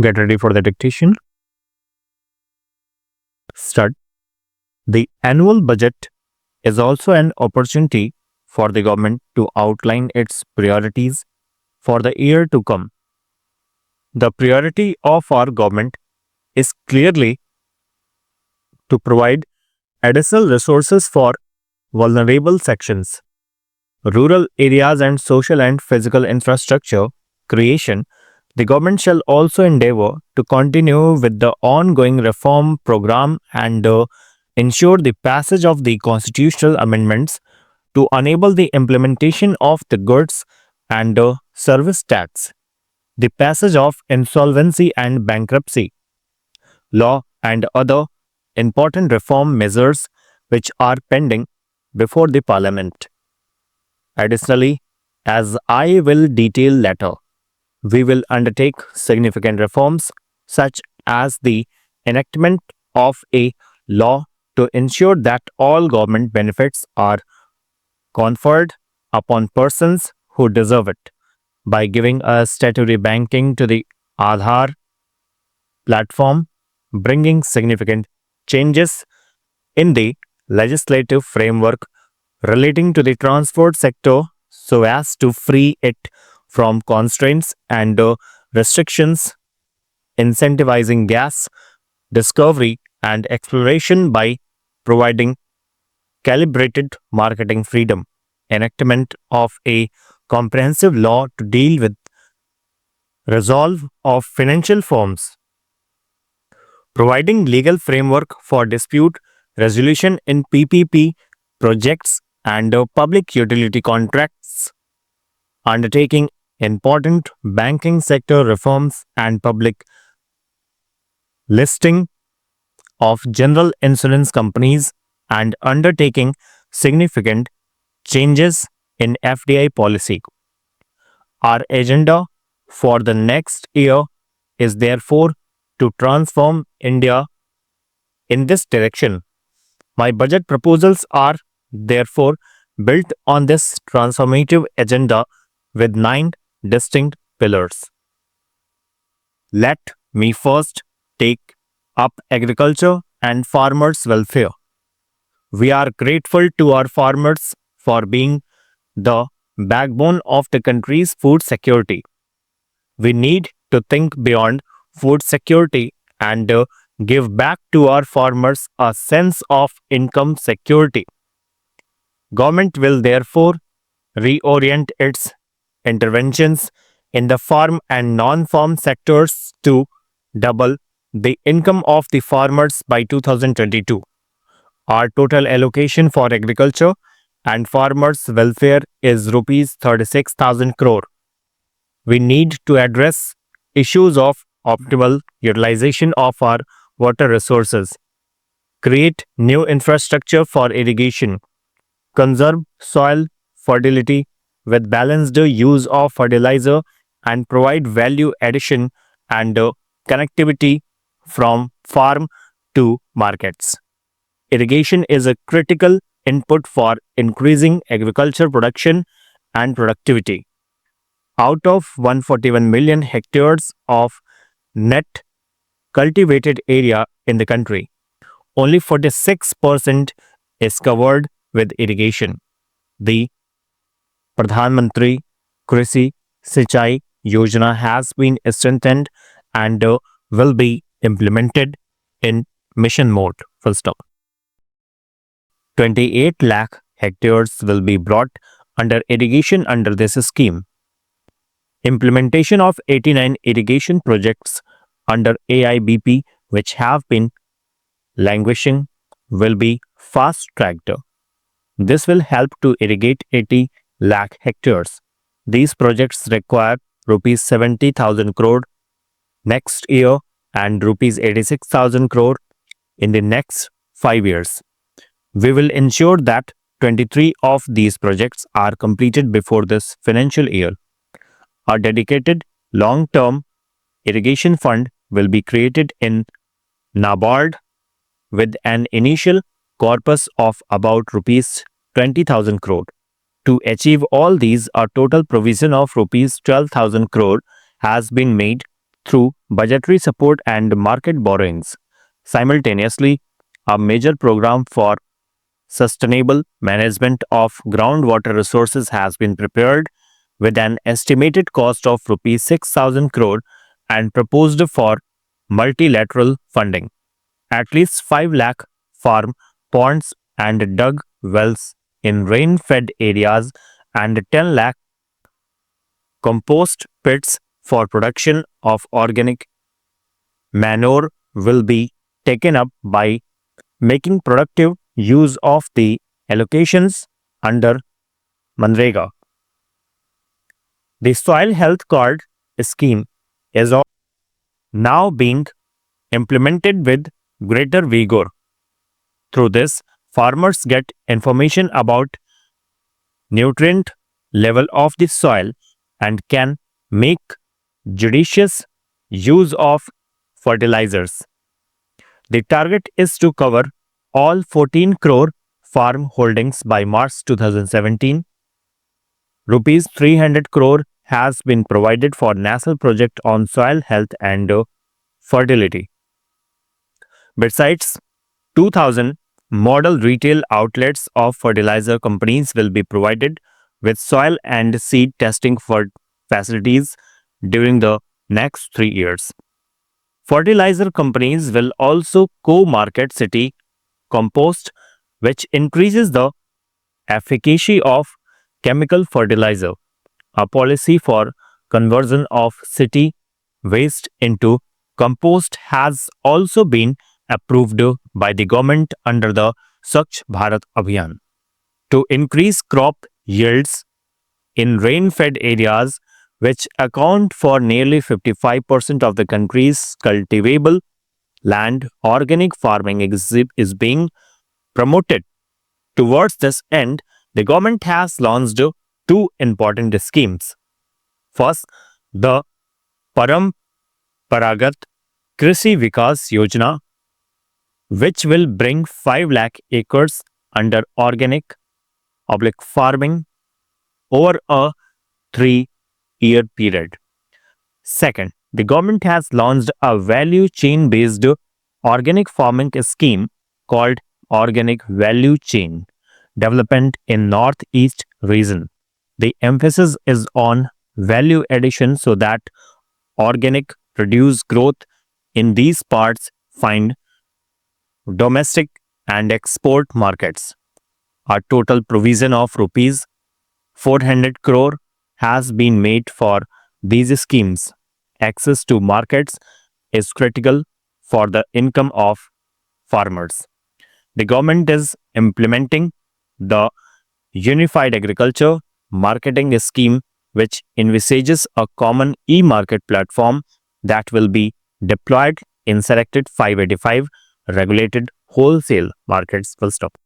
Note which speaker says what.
Speaker 1: Get ready for the dictation. Start. The annual budget is also an opportunity for the government to outline its priorities for the year to come. The priority of our government is clearly to provide additional resources for vulnerable sections, rural areas, and social and physical infrastructure creation. The government shall also endeavor to continue with the ongoing reform program and ensure the passage of the constitutional amendments to enable the implementation of the goods and service tax, the passage of insolvency and bankruptcy law, and other important reform measures which are pending before the Parliament. Additionally, as I will detail later, we will undertake significant reforms such as the enactment of a law to ensure that all government benefits are conferred upon persons who deserve it by giving a statutory banking to the Aadhaar platform, bringing significant changes in the legislative framework relating to the transport sector so as to free it from constraints and restrictions, incentivizing gas discovery and exploration by providing calibrated marketing freedom, enactment of a comprehensive law to deal with resolve of financial firms, providing legal framework for dispute resolution in PPP projects and public utility contracts, undertaking important banking sector reforms and public listing of general insurance companies, and undertaking significant changes in FDI policy. Our agenda for the next year is therefore to transform India in this direction. My budget proposals are therefore built on this transformative agenda with 9 distinct pillars. Let me first take up agriculture and farmers' welfare. We are grateful to our farmers for being the backbone of the country's food security. We need to think beyond food security and give back to our farmers a sense of income security. Government will therefore reorient its interventions in the farm and non-farm sectors to double the income of the farmers by 2022. Our total allocation for agriculture and farmers' welfare is rupees 36,000 crore. We need to address issues of optimal utilization of our water resources, create new infrastructure for irrigation, conserve soil fertility with balanced use of fertilizer, and provide value addition and connectivity from farm to markets. Irrigation is a critical input for increasing agriculture production and productivity. Out of 141 million hectares of net cultivated area in the country, only 46% is covered with irrigation. The Pradhan Mantri Krishi Sinchai Yojana has been strengthened and will be implemented in mission mode. Full stop. 28 lakh hectares will be brought under irrigation under this scheme. Implementation of 89 irrigation projects under AIBP, which have been languishing, will be fast-tracked. This will help to irrigate 80 lakh hectares. These projects require rupees 70,000 crore next year and rupees 86,000 crore in the next 5 years. We will ensure that 23 of these projects are completed before this financial year. A dedicated long-term irrigation fund will be created in NABARD with an initial corpus of about rupees 20,000 crore. To achieve all these, a total provision of rupees 12,000 crore has been made through budgetary support and market borrowings. Simultaneously, a major program for sustainable management of groundwater resources has been prepared with an estimated cost of rupees 6,000 crore and proposed for multilateral funding. At least 5 lakh farm ponds and dug wells in rain-fed areas and 10 lakh compost pits for production of organic manure will be taken up by making productive use of the allocations under Manrega. The Soil Health Card scheme is now being implemented with greater vigor. Through this, farmers get information about nutrient level of the soil and can make judicious use of fertilizers. The target is to cover all 14 crore farm holdings by March 2017. Rupees 300 crore has been provided for national project on soil health and fertility. Besides, 2,000 model retail outlets of fertilizer companies will be provided with soil and seed testing for facilities during the next 3 years. Fertilizer companies will also co-market city compost, which increases the efficacy of chemical fertilizer. A policy for conversion of city waste into compost has also been approved by the government under the Swachh Bharat Abhiyan. To increase crop yields in rain-fed areas, which account for nearly 55% of the country's cultivable land, organic farming is being promoted. Towards this end, the government has launched two important schemes. First, the Paramparagat Krishi Vikas Yojana, which will bring 5 lakh acres under organic farming over a 3-year period. Second, the government has launched a value chain based organic farming scheme called Organic Value Chain Development in Northeast region. The emphasis is on value addition so that organic produce growth in these parts find domestic and export markets. A total provision of rupees 400 crore has been made for these schemes. Access to markets is critical for the income of farmers. The government is implementing the Unified Agriculture Marketing Scheme, which envisages a common e-market platform that will be deployed in selected 585 regulated wholesale markets. Full stop.